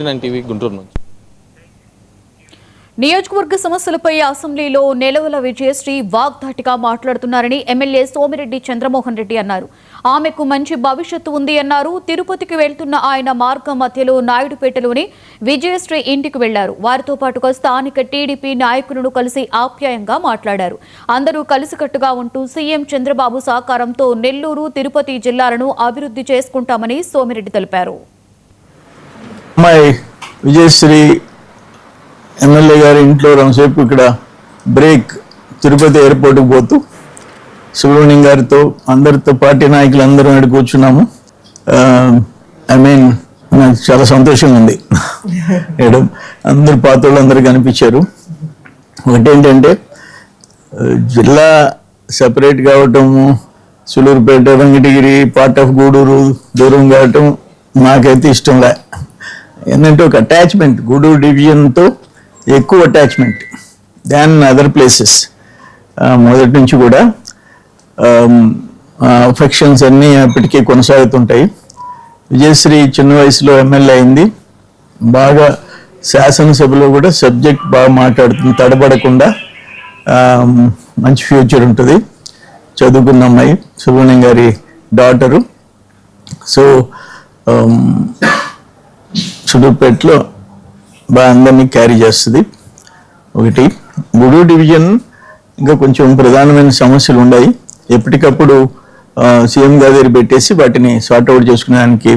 TV Guntur నుంచి. నియోజకవర్గ సమస్యలపై అసెంబ్లీలో నెలవల విజయశ్రీ వాగ్దాటిగా మాట్లాడుతున్నారని ఎమ్మెల్యే సోమిరెడ్డి చంద్రమోహన్ రెడ్డి అన్నారు. ఆమెకు మంచి భవిష్యత్తు ఉంది అన్నారు. తిరుపతికి వెళ్తున్న ఆయన మార్గం మధ్యలో నాయుడుపేటలోని విజయశ్రీ ఇంటికి వెళ్లారు. వారితో పాటుగా స్థానిక టీడీపీ నాయకులను కలిసి ఆప్యాయంగా మాట్లాడారు. అందరూ కలిసికట్టుగా ఉంటూ సీఎం చంద్రబాబు సహకారంతో నెల్లూరు, తిరుపతి జిల్లాలను అభివృద్ధి చేసుకుంటామని సోమిరెడ్డి తెలిపారు. విజయశ్రీ ఎమ్మెల్యే గారి ఇంట్లో రోజుసేపు ఇక్కడ బ్రేక్ తిరుపతి ఎయిర్పోర్ట్కి పోతూ సుబ్రహ్మణ్యం గారితో అందరితో పార్టీ నాయకులు అందరూ అక్కడ కూర్చున్నాము. నాకు చాలా సంతోషంగా ఉంది. అందరు పాత వాళ్ళు అందరూ కనిపించారు. ఒకటేంటంటే జిల్లా సెపరేట్ కావటము, సులూరుపేట, వెంకటగిరి, పార్ట్ ఆఫ్ గూడూరు దూరం కావటం నాకైతే ఇష్టంలే. ఏంటంటే ఒక అటాచ్మెంట్, గూడూరు డివిజన్తో ఎక్కువ అటాచ్మెంట్ దాన్ అదర్ ప్లేసెస్. మొదటి నుంచి కూడా అఫెక్షన్స్ అన్నీ ఎప్పటికీ కొనసాగుతుంటాయి. విజయశ్రీ చిన్న వయసులో ఎమ్మెల్యే అయింది. బాగా శాసనసభలో కూడా సబ్జెక్ట్ బాగా మాట్లాడుతుంది, తడబడకుండా. మంచి ఫ్యూచర్ ఉంటుంది. చదువుకున్న అమ్మాయి, సుబ్రహ్మణ్యం గారి డాటరు. సో సులూరుపేటలో బాగా అందరినీ క్యారీ చేస్తుంది. ఒకటి గూడూరు డివిజన్ ఇంకా కొంచెం ప్రధానమైన సమస్యలు ఉన్నాయి. ఎప్పటికప్పుడు సీఎం గారి దగ్గర పెట్టేసి వాటిని సార్ట్అవుట్ చేసుకునేదానికి